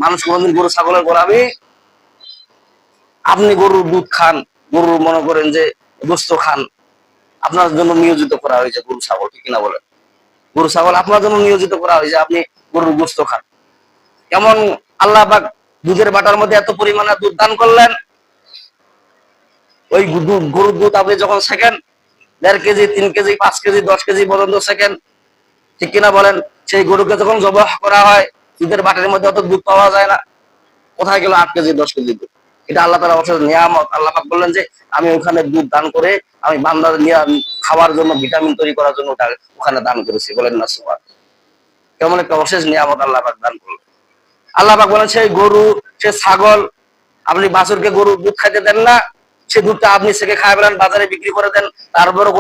মানুষ কোনোদিন গরু ছাগলের গোলামি। আপনি গরুর দুধ খান, গরুর মনে করেন যে গোস্ত খান, আপনার জন্য নিয়োজিত করা হয়েছে গরু ছাগল, ঠিক কিনা বলেন? গরু ছাগল আপনার জন্য নিয়োজিত করা হয়েছে, আপনি গরুর গোস্ত খান। কেমন আল্লাহ পাক দুধের বাটার মধ্যে এত পরিমাণে দুধ দান করলেন, ওই গরুর দুধ আপনি যখন second 1.5 KG 3 KG 5 KG 10 KG পর্যন্ত সেকেন্ড, ঠিক কিনা বলেন? সেই গরুকে যখন জবাহ করা হয়, দুধের বাটার মধ্যে অত দুধ পাওয়া যায় না, কোথায় গেল 8 কেজি 10 কেজি দুধ? এটা আল্লাহ তাআলা অবশ্যই নিয়ামত। আল্লাহ পাক বললেন যে আমি ওখানে দুধ দান করে আমি বান্দার নিয়ে খাওয়ার জন্য, ভিটামিন তৈরি করার জন্য ওখানে দান করেছি। বলেন না সুবহান। কেমন একটা অশেষ নিয়ামত আল্লাহ পাক দান করলেন। আল্লাহ পাক বলেন সেই গরু, সে ছাগল, আপনি বাছুরকে গরু দুধ খাইতে দেন না, সে দুধটা আপনি সেকে খায় ফেলেন, বাজারে বিক্রি করে দেন। তারপরে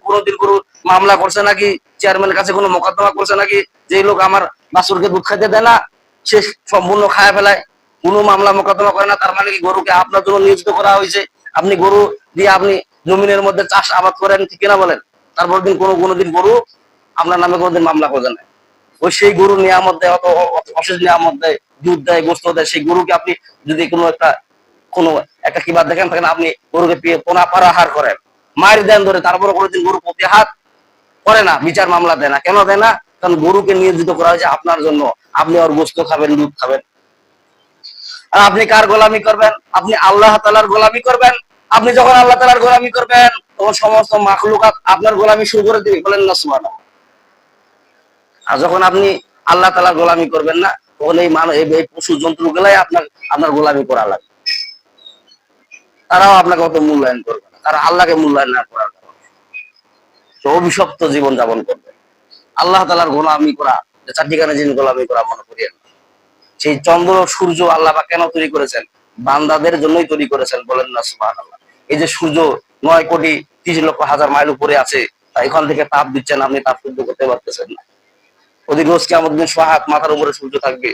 কোনোদিন গরু মামলা করছে নাকি, চেয়ারম্যানের কাছে কোনো মোকদ্দমা করছে নাকি যে লোক আমার বাছুরকে দুধ খাইতে দেয় না, সে সম্পূর্ণ খায় ফেলায়, কোনো মামলা মোকদ্দমা করে না? তার মানে কি গরুকে আপনার জন্য নিয়োজিত করা হয়েছে, আপনি গরু দিয়ে আপনি জমিনের মধ্যে চাষ আবাদ করেন, ঠিক কিনা বলেন? তারপর দিন কোনোদিন গরু আপনার নামে কোনোদিন মামলা করে না। ওই সেই গরু নিয়ামত দেয়, অশেষ নিয়ামত দেয়, দুধ দেয়, গোস্ত দেয়। সেই গরুকে আপনি যদি কোনো একটা কিবার দেখেন থাকেন, আপনি গরুকে পারাহার করেন, মায়ের দেন ধরে, তারপরে কোনোদিন গরু প্রতিহাত করে না, বিচার মামলা দেয় না। কেন দেয় না? কারণ গরুকে নিয়োজিত করা হয়েছে আপনার জন্য, আপনি ওর গোস্ত খাবেন, দুধ খাবেন। আর আপনি কার গোলামি করবেন? আপনি আল্লাহ তাআলার গোলামি করবেন। আপনি যখন আল্লাহ তাআলার গোলামি করবেন, তখন সমস্ত মাখলুকাত আপনার গোলামি শুরু করে দিবে। বলেন না সুবহানাল্লাহ। আর যখন আপনি আল্লাহ তাআলার গোলামি করবেন না, তখন এই পশু জন্তু গুলাই আপনার গোলামি করা লাগবে। তারাও আপনাকে অত মূল্যায়ন করবে না, তারা আল্লাহকে মূল্যায়ন না করার কারণে তো অভিশপ্ত জীবন যাপন করবে। আল্লাহ তাআলার গোলামি করা, চারটিখানে জিনিস গোলামি করা মনে করিয়েন না। সেই চন্দ্র সূর্য আল্লাহ পাক কেন তৈরি করেছেন? বান্দাদের জন্যই তৈরি করেছেন। বলেন না সুবহানাল্লাহ। এই যে সূর্য 9,30,00,000 মাইল উপরে আছে, এখান থেকে তাপ দিচ্ছেন, আপনি তাপ সহ্য করতে পারতেছেন না। ওদিকে রোজ কিয়ামত দিন সোহাগ মাথার উপরে সূর্য থাকবে,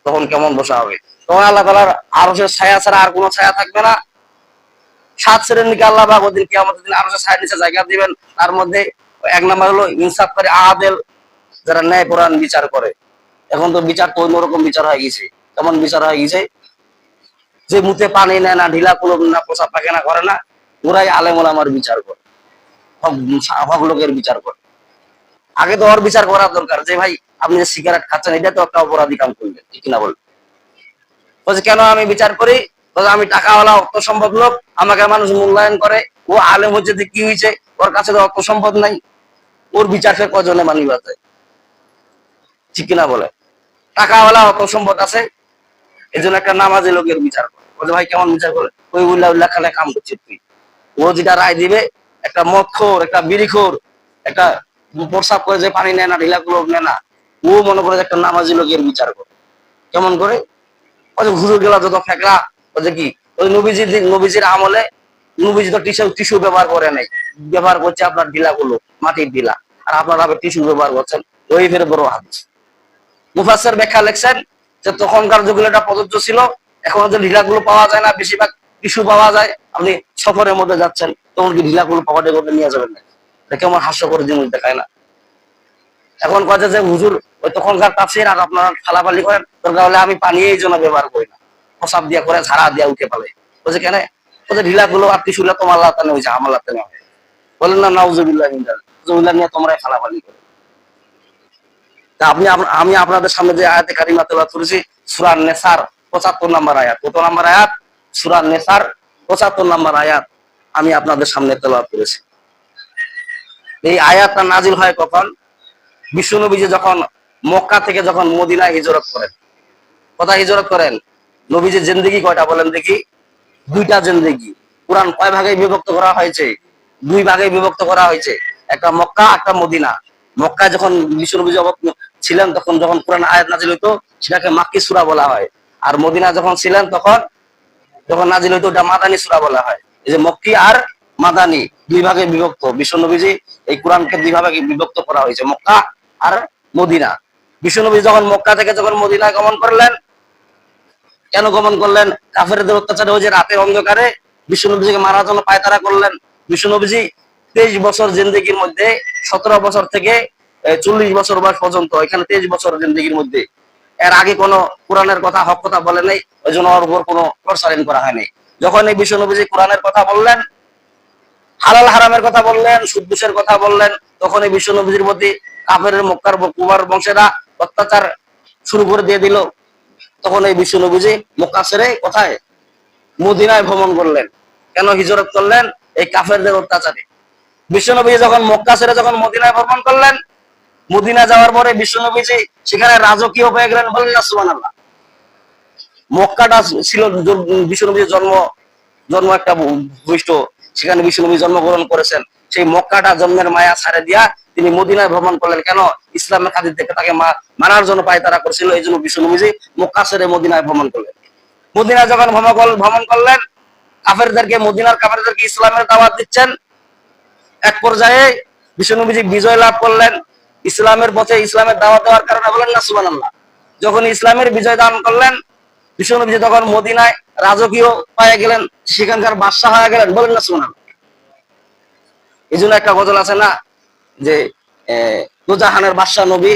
তখন কেমন দশা হবে? তখন আল্লাহ তাআলার আরশের ছায়া ছাড়া আর কোনো ছায়া থাকবে না। 7 শ্রেণীকে আল্লাহ পাক ওদিন কিয়ামতের দিন আরশের ছায়ার নিচে জায়গা দিবেন। তার মধ্যে 1 নাম্বার হলো ইনসাফকারী আদেল, যারা ন্যায় পরায়ণ বিচার করে। এখন তো বিচার তো অন্যরকম বিচার হয়ে গেছে। কেমন বিচার হয়ে গেছে? যে মুতে পানি নেয় না, ঢিলা কুলব না, প্রসাব পায়খানা করে না, ওরাই আলেম ওলামার বিচার করে, হক লোকের বিচার করে। আগে তো ওর বিচার করার দরকার যে ভাই আপনি যে সিগারেট খাচ্ছেন, এটা তো একটা অপরাধী কাম করলেন, ঠিক না বল? বলছে কেন আমি বিচার করি? বলছে আমি টাকাওয়ালা অর্থ সম্পদ লোক, আমাকে মানুষ মূল্যায়ন করে, ও আলেম হচ্ছে যে কি হয়েছে, ওর কাছে তো অর্থ সম্পদ নাই, ওর বিচার সে কজনে মানিবা যায়, ঠিক কিনা বলে? টাকাওয়ালা অর্থ সম্পদ আছে, এই জন্য একটা নামাজি লোকের বিচার করে। বলছে ভাই কেমন বিচার করে? ওই উল্লাহ খালে কাম করছিস তুই। ও যেটা রায় দিবে, একটা মদখোর, একটা বিড়িখোর, একটা প্রসাব করে যে পানি নেয় না, ঢিলাগুলো নেয় না, ও মনে করে একটা নামাজি লোকের বিচার করে। কেমন করে? ওই যে হুজুর গেলা যত ফেকরা, ওই যে কি ওই নবীজির আমলে নবীজি তো টিস্যু ব্যবহার করে নাই, ব্যবহার করছে আপনার ঢিলাগুলো, মাটির ঢিলা, আর আপনারা আবার টিস্যু ব্যবহার করছেন। ওই ফের বড় হাদিস মুফাসসির ব্যাখ্যা লিখছেন যে তখনকার যুগে এটা প্রযোজ্য ছিল, এখন যে ঢিলাগুলো পাওয়া যায় না, বেশিরভাগ টিস্যু পাওয়া যায়। আপনি সফরের মধ্যে যাচ্ছেন, তখন কি ঢিলাগুলো পকেটে করে নিয়ে যাবেন না? কেমন হাস্যকর জিনিস দেখায় না? এখন কথা যে হুজুর ওই তখনকার তাফসীর আর আপনারা ফালাফালি করেন, দরকার হলে আমি পানি এই জন্য ব্যবহার করি না, প্রসাব দিয়া করে ঝাড়া দিয়া উঠে পালে। বলছে কেন? বলছে ঢিলাগুলো আর টিস্যুলা তোমার আল্লাহ তাআলা হয়েছে, আমার আল্লাহ তাআলা হয়। বলেন না নাউজুবিল্লাহ মিন যালিক। নাউজুবিল্লাহ নিয়ে তোমরাই ফালাফালি করো। তা আমি আপনাদের সামনে যে আয়াতে কারিমা তেলাওয়াত করেছি, সূরা নেসার 75 নম্বর আয়াত। কত নম্বর আয়াত? সূরা নেসার 75 নম্বর আয়াত আমি আপনাদের সামনে তেলাওয়াত করেছি। এই আয়াতটা নাজিল হয় কখন? বিশ্বনবীজি যখন মক্কা থেকে যখন মদিনায় হিজরত করেন। কোথায় হিজরত করেন? নবীজির জিন্দেগি কয়টা বলেন দেখি? 2টা জিন্দেগি। কুরআন কয় ভাগে বিভক্ত করা হয়েছে? 2 ভাগে বিভক্ত করা হয়েছে। একটা মক্কা, একটা মদিনা। মক্কায় যখন বিশ্বনবীজি ছিলেন, তখন যখন কুরআন আয়াত নাজিল হইতো, সেটাকে মাক্কি সূরা বলা হয়। আর মদিনা যখন ছিলেন, তখন যখন নাজিল হইতো, ওটা মাদানী সূরা বলা হয়। এই যে মক্কি আর মাদানী 2 ভাগে বিভক্ত। বিশ্বনবীজি এই কোরআনকে 2 ভাগে বিভক্ত করা হয়েছে, মক্কা আর মদিনা। বিশ্বনবী যখন মক্কা থেকে যখন মদিনায় গমন করলেন, কেন গমন করলেন? কাফেরদের অত্যাচারে, ওই যে রাতের অন্ধকারে বিশ্বনবীজিকে মারার জন্য পায়তারা করলেন। বিশ্বনবীজি 23 বছর জিন্দেগির মধ্যে 17 বছর থেকে 40 বছর বয়স পর্যন্ত, এখানে 23 বছর জিন্দেগির মধ্যে এর আগে কোনো কোরআনের কথা হক কথা বলে নাই, ওই জন্য ওর উপর কোনো প্রচারণ করা হয়নি। যখন এই বিশ্ব নবীজি কোরআনের কথা বললেন, হালাল হারামের কথা বললেন, সুদ ঘুষের কথা বললেন, তখন এই বিশ্ব নবীজির প্রতি কাফের মক্কার কুমার বংশেরা অত্যাচার শুরু করে দিয়ে দিল। তখন এই বিশ্ব নবীজি মক্কা ছেড়ে কোথায়? মদিনায় ভ্রমণ করলেন। কেন হিজরত করলেন? এই কাফেরদের অত্যাচারে। বিশ্ব নবীজি যখন মক্কা ছেড়ে যখন মদিনায় ভ্রমণ করলেন, মদিনা যাওয়ার পরে বিশ্ব নবীজি সেখানে রাজকীয় হয়ে গেলেন, বলেন না সুবহানাল্লাহ। মক্কাটা ছিল বিশ্ব নবীর জন্ম একটা ভূমিষ্ঠ, সেখানে বিশ্ব নবী জন্মগ্রহণ করেছেন। সেই মক্কাটা জন্মের মায়া ছাড়ে দিয়া তিনি মদিনায় ভ্রমণ করলেন। কেন? ইসলামের খাতির থেকে তাকে মানার জন্য পায়তারা করছিল, এই জন্য বিশ্ব নবীজি মক্কা ছেড়ে মদিনায় ভ্রমণ করলেন। মদিনায় যখন ভ্রমণ করলেন, মদিনার কাফেরদেরকে ইসলামের দাওয়াত দিচ্ছেন। এক পর্যায়ে বিশ্ব নবীজি বিজয় লাভ করলেন ইসলামের পথে, ইসলামের দাওয়াত দেওয়ার কারণে, বলেন না সুবহানাল্লাহ। যখন ইসলামের বিজয় দান করলেন, বিশ্ব নবীজি তখন মদিনায় রাজকীয় পায়ে গেলেন, সেখানকার বাদশাহ হয়ে গেলেন, বলেন না সুবহানাল্লাহ। এই জন্য একটা গজল আছে না, যে দুজাহানের বাদশাহ নবী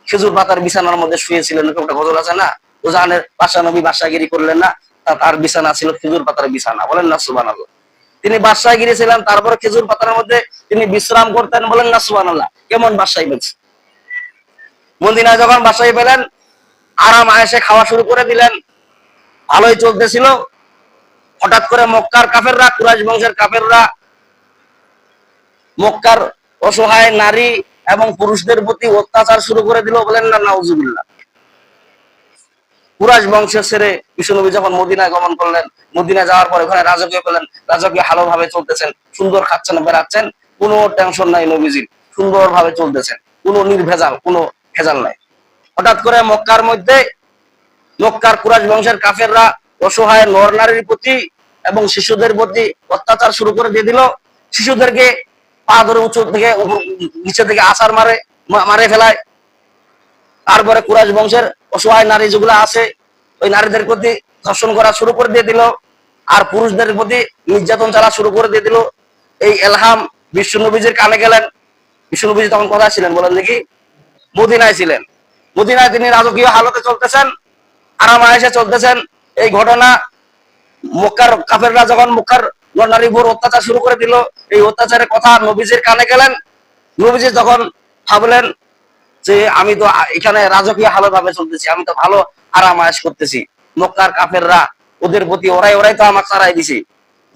খেজুর পাতার বিছানার মধ্যে শুয়েছিলেন, একটা গজল আছে না। দুজাহানের বাদশাহ নবী বাদশাহগিরি করলেন না, তার বিছানা ছিল খেজুর পাতার বিছানা, বলেন না সুবহানাল্লাহ। তিনি বাদশাহগিরি ছিলেন, তারপরে খেজুর পাতার মধ্যে তিনি বিশ্রাম করতেন, বলেন না সুবহানাল্লাহ। কেমন বাদশাহী পেয়েছে। মদিনায় যখন বাদশাহী পেলেন, আরাম আয়েশে খাওয়া শুরু করে দিলেন, ভালোই চলতেছিল। হঠাৎ করে মক্কার কাফেররা, কুরাইশ বংশের কাফেররা মক্কার অসহায় নারী এবং পুরুষদের প্রতি অত্যাচার শুরু করে দিল, বলেন না নাউজুবিল্লাহ। কুরাইশ বংশের ছেড়ে বিশ্বনবী যখন মদিনায় গমন করলেন, মদিনায় যাওয়ার পর ওখানে রাজকীয় পেলেন, রাজকীয় ভালোভাবে চলতেছেন, সুন্দর খাচ্ছেন বেড়াচ্ছেন, কোনো টেনশন নাই নবীজির, সুন্দর ভাবে চলতেছেন, কোনো নির্ভেজাল, কোনো ভেজাল নাই। হঠাৎ করে মক্কার কুরাইশ বংশের কাফেররা অসহায় নর নারীর প্রতি এবং শিশুদের প্রতি অত্যাচার শুরু করে দিয়ে দিল। শিশুদেরকে পা ধরে উঁচু থেকে নিচে থেকে আছাড় মারে ফেলায়। তারপরে কুরাইশ বংশের অসহায় নারী যেগুলো আছে, ওই নারীদের প্রতি ধর্ষণ করা শুরু করে দিয়ে দিল, আর পুরুষদের প্রতি নির্যাতন চালা শুরু করে দিয়ে দিল। এই এলহাম বিশ্ব নবীজির কানে গেলেন। বিশ্ব নবীজি তখন কোথায় ছিলেন বলেন দেখি? মদিনায় ছিলেন। মদিনায় তিনি রাজকীয় হালতে চলতেছেন, আরাম আয়েশে চলতেছেন। এই ঘটনা মক্কার কাফেররা যখন মক্কার নারীর উপর অত্যাচার শুরু করে দিল, এই অত্যাচারের কথা নবীজির কানে গেলেন। নবীজি তখন ভাবলেন যে আমি তো এখানে রাজকীয় হালত ভাবে চলতেছি, আমি তো ভালো আরাম আয়েশ করতেছি। মক্কার কাফেররা ওদের প্রতি ওরাই তো আমাকে ছাড়াই দিছি,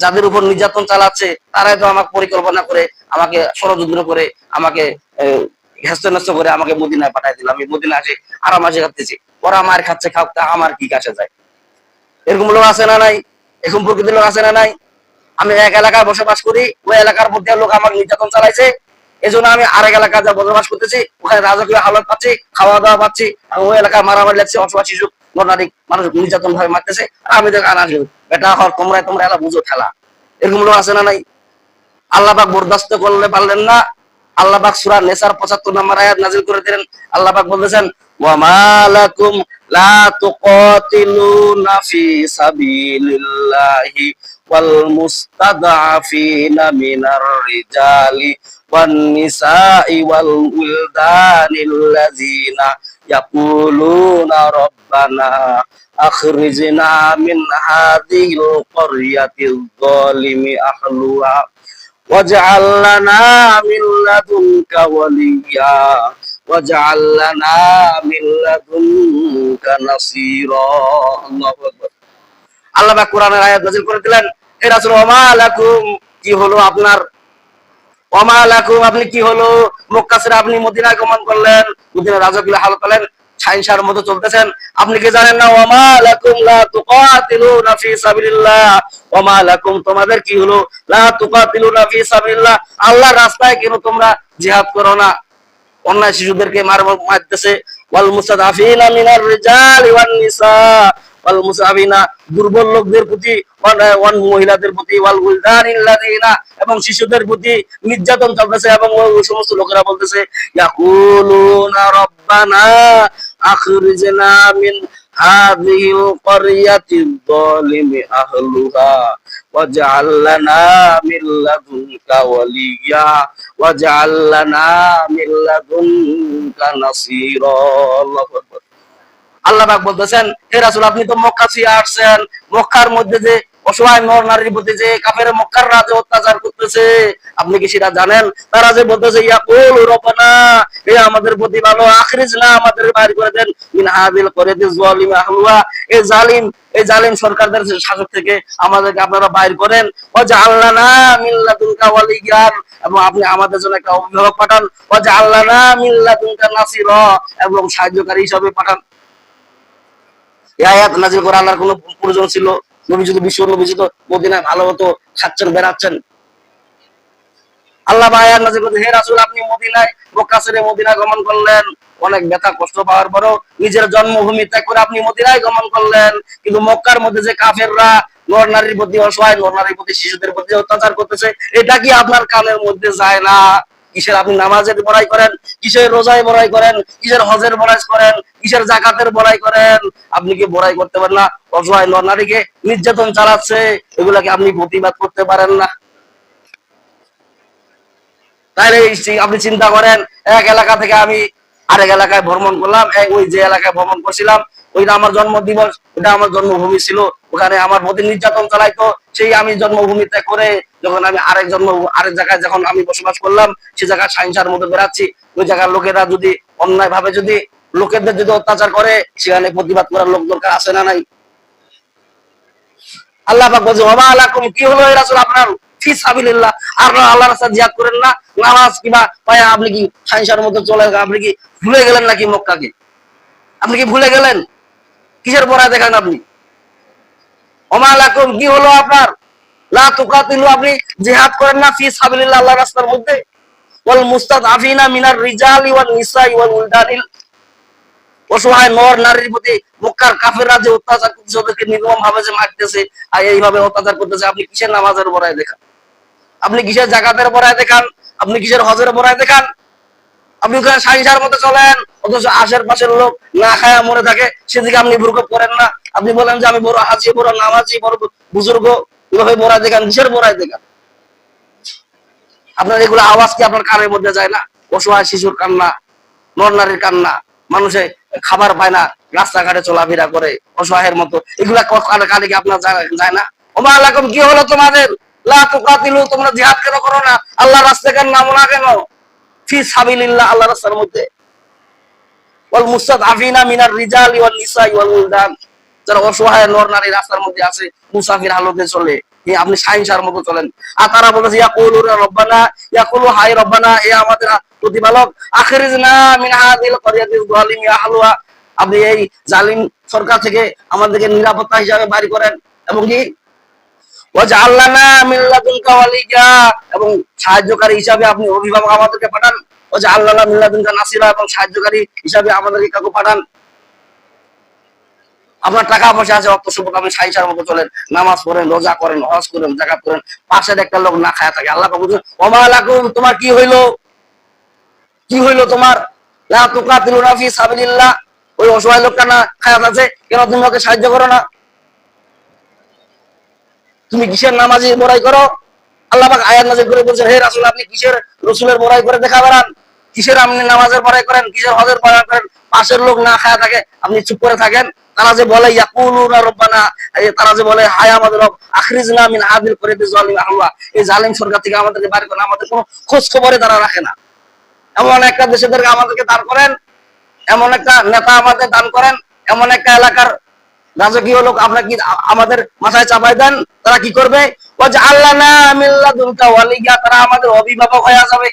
যাদের উপর নির্যাতন চালাচ্ছে তারাই তো আমাকে পরিকল্পনা করে, আমাকে ষড়যন্ত্র করে, আমাকে হেস্তনেস্ত করে আমাকে মদিনায় পাঠাই দিল। আমি মদিনায় আসি আরাম আয়েশ খাচ্তেছি, ওরা মার খাচ্ছে, খাওয়া আমার কি কাছে যায়। এরকম লোক আছে না নাই? এরকম প্রকৃতির লোক আছে না নাই? আমি এক এলাকায় বসবাস করি, ওই এলাকার মধ্যে লোক আমার নির্যাতন চালাইছে, এই জন্য আমি আরেক এলাকায় যা বসবাস করতেছি, ওখানে রাজকীয় হালত পাচ্ছি, খাওয়া দাওয়া পাচ্ছি, ওই এলাকায় মারামারি লাগছে, অসহায় শিশু নারী মানুষ নির্যাতন ভাবে মারতেছে, আর আমি তো আনা বেটা হর তোমরা এলা বুঝো খেলা। এরকম লোক আছে না নাই? আল্লাহ পাক বরদাস্ত করলে পারলেন না। আল্লাহ পাক সূরা নেসার ৭৫ নম্বর আয়াত নাযিল করে দিলেন। আল্লাহ পাক বলতেছেন, ওয়া মালাকুম লা তুকাতিলুনা ফি সাবিলিল্লাহি ওয়াল মুস্তাদআফিনা মিনার রিজালি ওয়ান নিসাই ওয়াল উলদানিল্লাযিনা ইয়াকুলুনা রাব্বানা আখরিজনা মিন হাযিহিল ক্বরয়াতিল যালিমি আহলুহা ওয়াজআল লানা মিন লাদুনকা ওয়ালিয়্যা ওয়াজআল লানা মিন লাদুনকা নাসীরা। আল্লাহু আকবার। আল্লাহ পাক কোরআনের আয়াত নাযিল করে দিলেন, হে রাসূল, ওয়া মা লাকুম, কি হলো আপনার? ওয়া মা লাকুম, আপনি কি হলো? মক্কা ছেড়ে আপনি মদিনায় গমন করলেন, মদিনার রাজকীয় হালত পেলেন, ছাইনসার মতো চলতেছেন। আপনি কি জানেন না? ওয়া মা লাকুম লা তুকাতিলুনা ফি সাবিলিল্লাহ, ওয়া মা লাকুম, তোমাদের কি হলো? লা তুকাতিলুনা ফি সাবিলিল্লাহ, আল্লাহর রাস্তায় কেন তোমরা জিহাদ করো না? অন্যায় শিশুদেরকে মারতেছে। ওয়াল মুস্তাদাফিনা মিনার রিজালি ওয়ান নিসা, ওয়াল মুসাবিনা, দুর্বল লোকদের প্রতি, মহিলাদের প্রতি, ওয়াল উলদানিল্লাযিনা, এবং শিশুদের প্রতি নির্যাতন চলতেছে। এবং ওই সমস্ত লোকেরা বলতেছে, ইয়াকুলুনা রাব্বানা আখরিজনা মিন হাযিহিল ক্বরয়াতিয যালিমি আহলুহা ওয়াজআল লানা মিন লাদুনকা ওয়ালিয়্যা ওয়াজআল লানা মিন লাদুনকা নাসীরা। আল্লাহু আকবার। আল্লাহ পাক বলতেছেন, হে রাসূল আপনি তো মক্কা ছিয়া আসছেন, মক্কার মধ্যে যে অসহায় নর নারীর প্রতি যে কাফের মক্কার রাজা অত্যাচার করতেছে আপনি কি সেটা জানেন? তারা যে বলতেছে ইয়াকুল রব্বানা, হে আমাদের প্রতি ভালো, আখরিজনা আমাদের বাইর করে দেন মিন হাযিল করিয়াতি যালিম আহলুহা, এই জালিম সরকারদের শাসক থেকে আমাদেরকে আপনারা বাইর করেন, ওয়াজআলনা মিন লাদুনকা ওয়ালিয়্যান, এবং আপনি আমাদের জন্য একটা অভিভাবক পাঠান, ওয়াজআলনা মিন লাদুনকা নাসিরা, এবং সাহায্যকারী হিসেবে পাঠান। এই আয়াত নাযিল করা আল্লাহর কোনো প্রয়োজন ছিল? নবী যদি বিশ্ব নবী যদি মদিনায় ভালো হতো, খাচ্ছেন বেড়াচ্ছেন। আল্লাহ আয়াত নাযিল করতে, হে রাসূল আপনি মদিনায় মক্কা ছেড়ে মদিনায় গমন করলেন, অনেক ব্যথা কষ্ট পাওয়ার পরও নিজের জন্মভূমি ত্যাগ করে আপনি মদিনায় গমন করলেন, কিন্তু মক্কার মধ্যে যে কাফেররা নর নারীর প্রতি অসহায়, নর নারীর প্রতি শিশুদের প্রতি অত্যাচার করতেছে, এটা কি আপনার কানের মধ্যে যায় না? কিসের আপনি নামাজের বড়াই করেন, কিসের রোজায় বড়াই করেন, কিসের হজের বড়াই করেন, কিসের যাকাতের বড়াই করেন? আপনি কি বড়াই করতে পারেন না? অসহায় নর নারীকে নির্যাতন চালাচ্ছে, এগুলাকে আপনি প্রতিবাদ করতে পারেন না? তাহলে আপনি চিন্তা করেন, এক এলাকা থেকে আমি আরেক এলাকায় ভ্রমণ করলাম, ওই যে এলাকায় ভ্রমণ করছিলাম ওইটা আমার জন্ম দিবস, ওটা আমার জন্মভূমি ছিল, ওখানে আমার প্রতি নির্যাতন চালাইতো, সেই আমি জন্মভূমি ত্যাগ করে যখন আমি আরেক জায়গায় যখন আমি বসবাস করলাম, সে জায়গায় সাহিংসার মধ্যে বেড়াচ্ছি, ওই জায়গার লোকেরা যদি অন্যায় ভাবে যদি লোকেদের যদি অত্যাচার করে, সেখানে প্রতিবাদ করার লোক দরকার আছে না নাই? আল্লাহ পাক বলছে, ওয়া মা আলাকুম, কি হলো হে রাসূল আপনার ফি সাবিলিল্লাহ, আপনারা আল্লাহর রাস্তায় জিহাদ করেন না? নামাজ কিবা পায়া আপনি কি সাইনসার মতো চলে, আপনি কি ভুলে গেলেন নাকি মক্কাকে? আপনি কি ভুলে গেলেন? কিসের পড়ায় দেখান আপনি? ওয়া মা আলাকুম, কি হলো আপনার লা তুকাতিলু, আপনি জিহাদ করেন না ফি সাবিলিল্লাহ আল্লাহর রাস্তার মধ্যে? ওয়াল মুস্তাদআফিনা মিনার রিজালি ওয়ান নিসাই ওয়াল উলদানিল, অসহায় নর নারীর প্রতি মক্কার কাফেররা যে অত্যাচার করতেছে, ওদেরকে নির্মম ভাবে যে মারতেছে আর এইভাবে অত্যাচার করতেছে, আপনি কিসের নামাজের বড়াই দেখান? আপনি কিসের যাকাতের বড়াই দেখান? আপনি কিসের হজের বড়াই দেখান? আপনি ওখানে সাহিংসার মতো চলেন, অথচ আশেপাশের লোক না খায়া মরে থাকে, সেদিকে আপনি ভ্রুক্ষেপ করেন না। আপনি বলেন যে আমি বড় হাজি, বড় নামাজি, বড় বুজুর্গ, এভাবে বড়াই দেখান, কিসের বড়াই দেখান? আপনার এগুলো আওয়াজ কি আপনার কানের মধ্যে যায় না? অসহায় শিশুর কান্না, নর নারীর কান্না, মানুষে খাবার পায় না, রাস্তাঘাটে চলাফেরা করে অসহায়ের মতো, এগুলা কানে কি আপনার যায় না? ওমা আলাইকুম, কি হলো তোমাদের? লা তুকাতিলু, তোমরা জিহাদ কেন করো না? আল্লাহর রাস্তায় কেন নামো না কেন? ফি সাবিলিল্লাহ, আল্লাহর রাস্তার মধ্যে। ওয়াল মুস্তাদআফিনা মিনার রিজালি ওয়ান নিসাই ওয়াল উলদান, যারা অসহায় নর নারী রাস্তার মধ্যে আছে, মুসাফির হালতে চলে, আপনি সাইনসার মতো চলেন। আর তারা বলেছে ইয়াকুলুনা রব্বানা, ইয়াকুলু হাই রব্বানা, এ আমাদের প্রতিপালক, আখরিজনা মিন হাযিল ক্বরিয়াতিজ যালিমি আহলুহা, আপনি এই জালিম সরকার থেকে আমাদেরকে নিরাপত্তা হিসাবে বাড়ি করেন, এবং কি ওয়াজআলনা মিন লাদুনকা ওয়ালিয়্যা, এবং সাহায্যকারী হিসাবে আপনি অভিভাবক আমাদেরকে পাঠান, ওয়াজআলনা মিন লাদুনকা নাসিরা, এবং সাহায্যকারী হিসাবে আমাদেরকে কাউকে পাঠান। আপনার টাকা পয়সা আছে, অর্থ সম্পদ, আপনি সাইসার মতো চলেন, নামাজ পড়েন, রোজা করেন, হজ করেন, যাকাত করেন, পাশের একটা লোক না খায়া থাকে, আল্লাহ পাক বলেন ওমা লাকুম, তোমার কি হইলো? কি হইলো তোমার? লা তুকাতিলুনা ফি সাবিলিল্লাহ, ওই অসহায় লোকটা না খায়া আছে, কেন তুমি ওকে সাহায্য করো না? তুমি কিসের নামাজি বড়াই করো? আল্লাহ পাক আয়াত নাযিল করে বলছেন, হে রাসূল আপনি কিসের রাসূলের বড়াই করে দেখা বেড়ান? কিসের আপনি নামাজের বড়াই করেন, কিসের হজের বড়াই করেন? পাশের লোক না খায়া থাকে, আপনি চুপ করে থাকেন। তারা যে বলে ইয়াকুলুনা রব্বানা, তারা যে বলে হায় আমাদের রব, আখরিজনা মিন হাযিল করিয়াতিজ যালিমি আহলুহা, এই জালিম সরকার থেকে আমাদেরকে বাইর করেন, আমাদের কোনো খোঁজ খবরে তারা রাখে না। এমন একটা দেশেদেরকে আমাদেরকে দাঁড় করেন, এমন একটা নেতা আমাদের দান করেন, এমন একটা এলাকার রাজকীয় লোক আপনার কি আমাদের মাথায় চাপাই দেন, তারা কি করবে? ওয়াজআলনা মিন লাদুনকা ওয়ালিয়্যা, তারা আমাদের অভিভাবক হয়ে যাবে।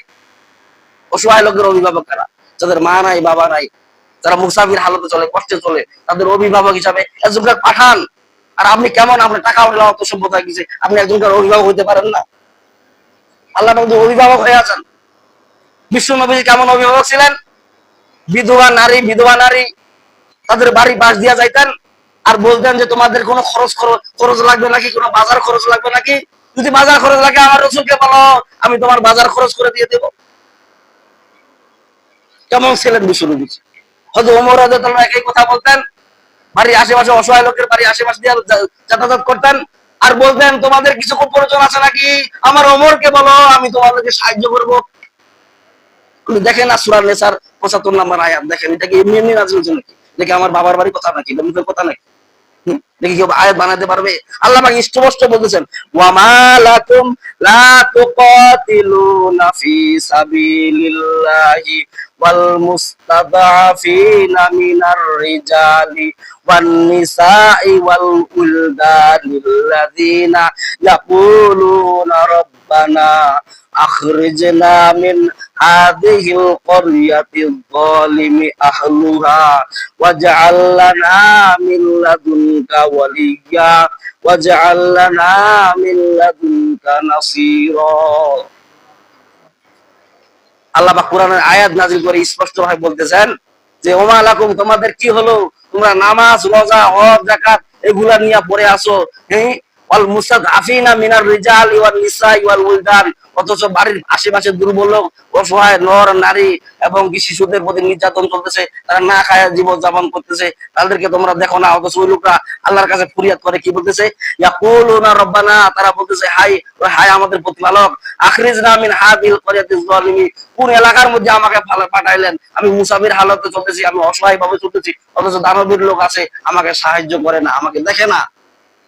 অসহায় লোকের অভিভাবক কারা? যাদের মা নাই, বাবা নাই, যারা মুসাফির হালতে চলে, কষ্টে চলে, তাদের অভিভাবক হিসাবে একজনকে পাঠান। আর আপনি কেমন, আপনার টাকা হলে অত সভ্যতা কিছু, আপনি একজনকার অভিভাবক হইতে পারেন না? আল্লাহ পাক অভিভাবক হয়ে আছেন। বিশ্ব নবী কেমন অভিভাবক ছিলেন? বিধবা নারী তাদের বাড়ি বাস দিয়া যাইতেন, আর বলতেন যে তোমাদের কোনো খরচ লাগবে নাকি, কোনো বাজার খরচ লাগবে নাকি? যদি বাজার খরচ লাগে আমার রাসূলকে বলো, আমি তোমার বাজার খরচ করে দিয়ে দেব। কেমন ছিলেন বিশ্বনবী? হযরত ওমর রাদিয়াল্লাহু আনহু একই কথা বলতেন, বাড়ির আশেপাশে অসহায় লোকের বাড়ি আশেপাশে দিয়ে যাতায়াত করতেন, আর বলতেন তোমাদের কিছু প্রয়োজন আছে নাকি, আমার ওমরকে বলো, আমি তোমাদেরকে সাহায্য করব। দেখেন না সূরা নিসার ৭৫ নম্বর আয়াত, দেখেন এটা কি এমনি এমনি নাযিল হয়েছে নাকি? দেখি আমার বাবার বাড়ি কথা নাকি, মুখের কথা নাকি? দেখি কেউ আয়াত বানাতে পারবে? আল্লাহ পাক স্পষ্ট বলতেছেন, ওয়া মা লাকুম লা তুকাতিলুনা ফি সাবিলিল্লাহি ওয়াল মুস্তাদআফিনা মিনার রিজালি ওয়ান নিসাই ওয়াল উলদানিল্লাযিনা ইয়াকুলুনা রাব্বানা আখরিজনা মিন হাযিহিল ক্বরয়াতিল যালিমি আহলুহা ওয়াজআল লানা মিন লাদুনকা ওয়ালিয়্যা ওয়াজআল লানা মিন লাদুনকা নাসীরা। আল্লাহ পাক কোরআনের আয়াত নাযিল করে স্পষ্ট ভাবে বলতেছেন যে ওমা লাকুম, তোমাদের কি হলো? তোমরা নামাজ, রোজা, হজ, যাকাত এগুলা নিয়ে পড়ে আসো, হ্যাঁ, ওয়াল মুস্তাদআফিনা মিনার রিজাল ওয়ান নিসাই ওয়াল উলদান, অথচ বাড়ির আশেপাশে দুর্বল লোক, অসহায় নর নারী এবং কি শিশুদের প্রতি নির্যাতন চলতেছে, তারা না খায় জীবন যাপন করতেছে, তাদেরকে তোমরা দেখো না। অথচ ওই লোকরা আল্লাহর কাছে ফরিয়াদ করে কি বলতেছে? ইয়াকুলুনা রাব্বানা, তারা বলতেছে হাই হাই আমাদের প্রতিপালক, আখরিজনা মিন হাযিল ক্বরয়াতিজ যালিমি, কোন এলাকার মধ্যে আমাকে পাঠাইলেন? আমি মুসাফির হালতে চলতেছি, আমি অসহায় ভাবে চলতেছি, অথচ দানবীর লোক আছে আমাকে সাহায্য করে না, আমাকে দেখে না।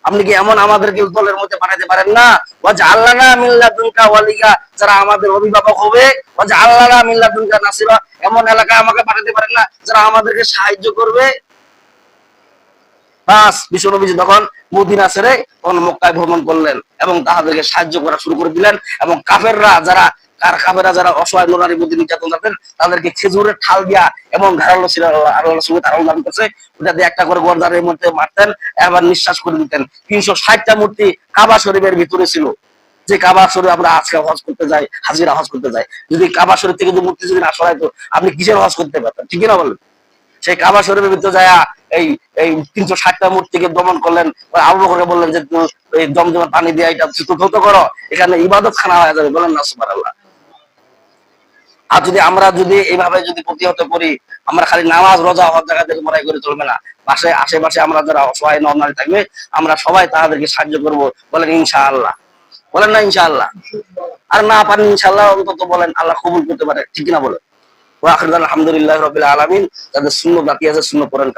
আপনি কি এমন আমাদেরকে দলের মধ্যে পাঠাতে পারেন না? ওয়াজআল লানা মিন লাদুনকা ওয়ালিয়্যা, যারা আমাদের অভিভাবক হবে, ওয়াজআল লানা মিন লাদুনকা নাসীরা, এমন এলাকায় আমাকে পাঠাতে পারেন না যারা আমাদেরকে সাহায্য করবে? বাস, বিশ্বনবীজি তখন মদিনা ছেড়ে তখন মক্কায় ভ্রমণ করলেন এবং তাদেরকে সাহায্য করা শুরু করে দিলেন। এবং কাফেররা যারা অসহায় নারী বুদ্ধি নির্যাতন করতেন, তাদেরকে খেজুরের ঠাল দিয়া এবং ধারালো ছিল আল্লাহর সঙ্গে ধারালো দান করছে, ওটা দিয়ে একটা করে গর্দানের মধ্যে মারতেন, এবার নিঃশ্বাস করে দিতেন। 360টা মূর্তি কাবা শরীফের ভিতরে ছিল। যে কাবা শরীফ আমরা আজকে হজ করতে যাই, হাজিরা হজ করতে যাই, যদি কাবা শরীফ থেকে যদি মূর্তি যদি না সরাইতো, আপনি কিসের হজ করতে পারতেন? ঠিক না বলেন? সেই কাবা শরীফের ভিতরে যায় এই এই 360টা মূর্তিকে দমন করলেন। আবু বকরকে বললেন যে এই জমজমের পানি দিয়ে এটা ধৌত করো, এখানে ইবাদত খানা হয়ে যাবে। বলেন না সুবহানাল্লাহ। আর আমরা এইভাবে প্রতিহত করি, আমরা খালি নামাজ, রোজা, হজ, যাকাত থেকে মরাই করে চলবে না। আশেপাশে আমরা যারা অসহায় নর নারী থাকবে, আমরা সবাই তাদেরকে সাহায্য করব। বলেন ইনশাআল্লাহ। বলেন না ইনশাআল্লাহ। আর না পারেন ইনশাআল্লাহ অন্তত বলেন, আল্লাহ কবুল করতে পারে। ঠিক না বলেন? ওয়া আখিরু আলহামদুলিল্লাহি রাব্বিল আলামিন। যাদের সুন্নাত বাকি আছে সুন্নাত পড়েন।